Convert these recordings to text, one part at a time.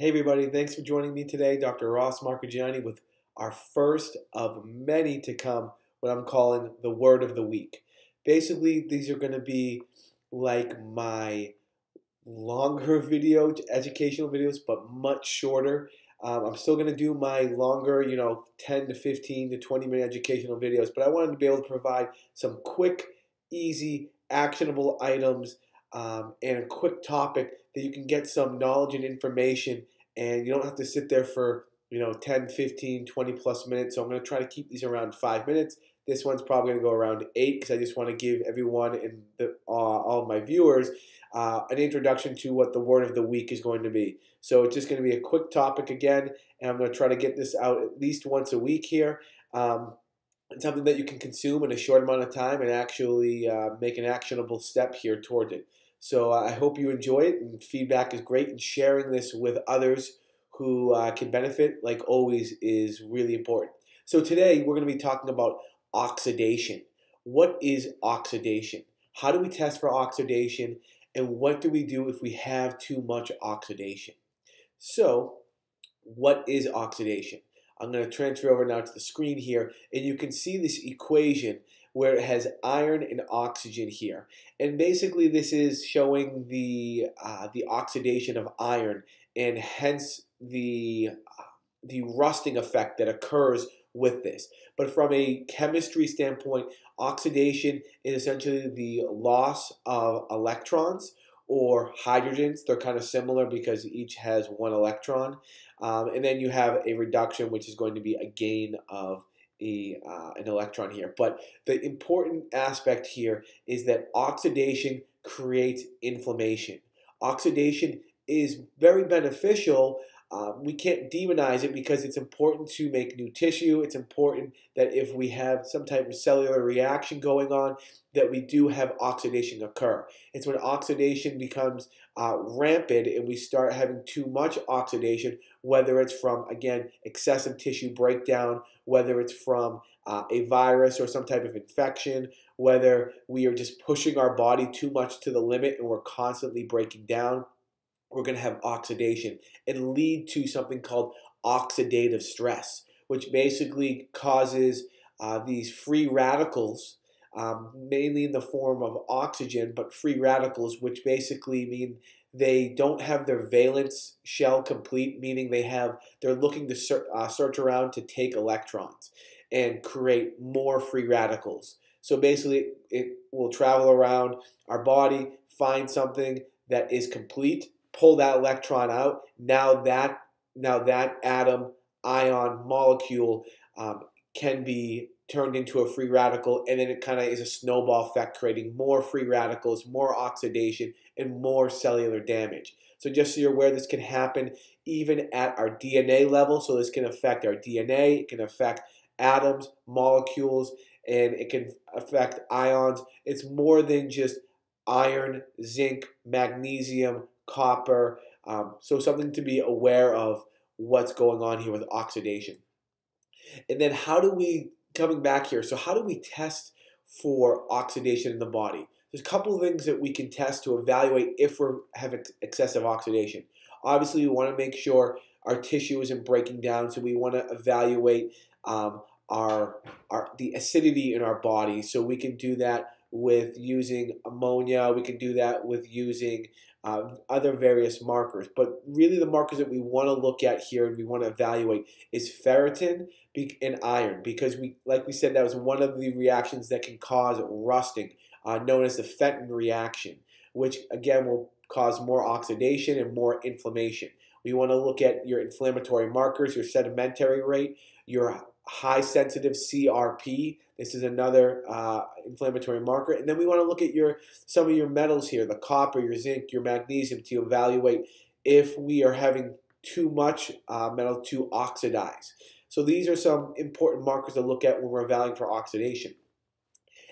Hey everybody, thanks for joining me today. Dr. Ross Marcagiani with our first of many to come, what I'm calling the Word of the Week. Basically, these are going to be like my longer educational videos, but much shorter. I'm still going to do my longer, 10 to 15 to 20-minute educational videos, but I wanted to be able to provide some quick, easy, actionable items and a quick topic that you can get some knowledge and information, and you don't have to sit there for 10, 15, 20 plus minutes. So I'm going to try to keep these around 5 minutes. This one's probably going to go around 8 because I just want to give everyone and all of my viewers an introduction to what the word of the week is going to be. So it's just going to be a quick topic again, and I'm going to try to get this out at least once a week here. It's something that you can consume in a short amount of time and actually make an actionable step here toward it. So I hope you enjoy it, and feedback is great, and sharing this with others who can benefit, like always, is really important. So today we're going to be talking about oxidation. What is oxidation? How do we test for oxidation? And what do we do if we have too much oxidation? So what is oxidation? I'm going to transfer over now to the screen here, and you can see this equation where it has iron and oxygen here. And basically this is showing the oxidation of iron, and hence the rusting effect that occurs with this. But from a chemistry standpoint, oxidation is essentially the loss of electrons or hydrogens. They're kind of similar because each has one electron. And then you have a reduction, which is going to be a gain of an electron here. But the important aspect here is that oxidation creates inflammation. Oxidation is very beneficial. We can't demonize it because it's important to make new tissue. It's important that if we have some type of cellular reaction going on, that we do have oxidation occur. It's when oxidation becomes rampant and we start having too much oxidation, whether it's from, again, excessive tissue breakdown, whether it's from a virus or some type of infection, whether we are just pushing our body too much to the limit and we're constantly breaking down, we're going to have oxidation and lead to something called oxidative stress, which basically causes these free radicals, mainly in the form of oxygen, but free radicals, which basically mean they don't have their valence shell complete, meaning they're looking to search around to take electrons and create more free radicals. So basically, it will travel around our body, find something that is complete, pull that electron out. Now that atom, ion, molecule can be turned into a free radical, and then it kind of is a snowball effect, creating more free radicals, more oxidation, and more cellular damage. So just so you're aware, this can happen even at our DNA level. So this can affect our DNA, it can affect atoms, molecules, and it can affect ions. It's more than just iron, zinc, magnesium, copper. So something to be aware of what's going on here with oxidation. And then coming back here, so how do we test for oxidation in the body? There's a couple of things that we can test to evaluate if we're having excessive oxidation. Obviously, we want to make sure our tissue isn't breaking down, so we want to evaluate the acidity in our body. So we can do that with using ammonia. We can do that with using other various markers. But really the markers that we want to look at here and we want to evaluate is ferritin and iron, because like we said, that was one of the reactions that can cause rusting, known as the ferritin reaction, which again will cause more oxidation and more inflammation. We want to look at your inflammatory markers, your sedimentary rate, your high sensitive CRP. This is another inflammatory marker. And then we want to look at some of your metals here, the copper, your zinc, your magnesium, to evaluate if we are having too much metal to oxidize. So these are some important markers to look at when we're evaluating for oxidation.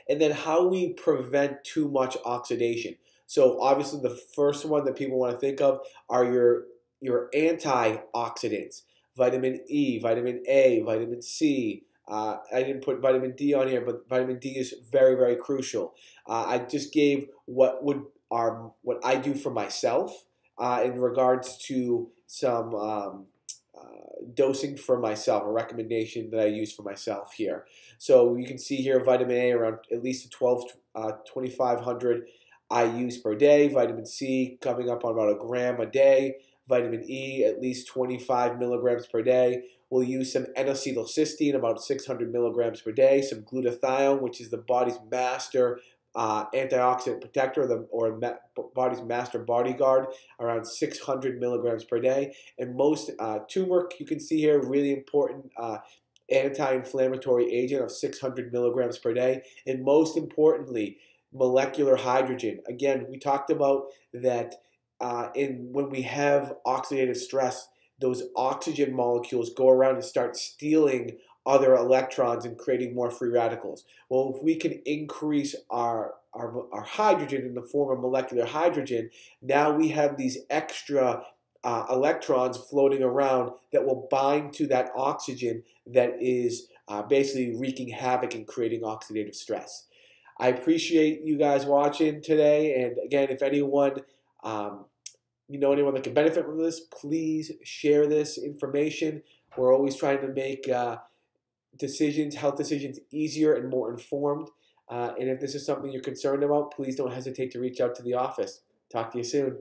And then how we prevent too much oxidation. So obviously the first one that people want to think of are your antioxidants. Vitamin E, vitamin A, vitamin C. I didn't put vitamin D on here, but vitamin D is very, very crucial. I just gave what I do for myself in regards to dosing for myself, a recommendation that I use for myself here. So you can see here vitamin A around at least 2,500 IU's per day. Vitamin C coming up on about a gram a day. Vitamin E at least 25 milligrams per day. We'll use some N-acetylcysteine, about 600 milligrams per day. Some glutathione, which is the body's master antioxidant protector, body's master bodyguard, around 600 milligrams per day. And most turmeric, you can see here, really important anti-inflammatory agent of 600 milligrams per day. And most importantly, molecular hydrogen. Again, we talked about that when we have oxidative stress, those oxygen molecules go around and start stealing other electrons and creating more free radicals. Well, if we can increase our hydrogen in the form of molecular hydrogen, now we have these extra electrons floating around that will bind to that oxygen that is basically wreaking havoc and creating oxidative stress. I appreciate you guys watching today, and again, if anyone anyone that can benefit from this, please share this information. We're always trying to make health decisions easier and more informed. And if this is something you're concerned about, please don't hesitate to reach out to the office. Talk to you soon.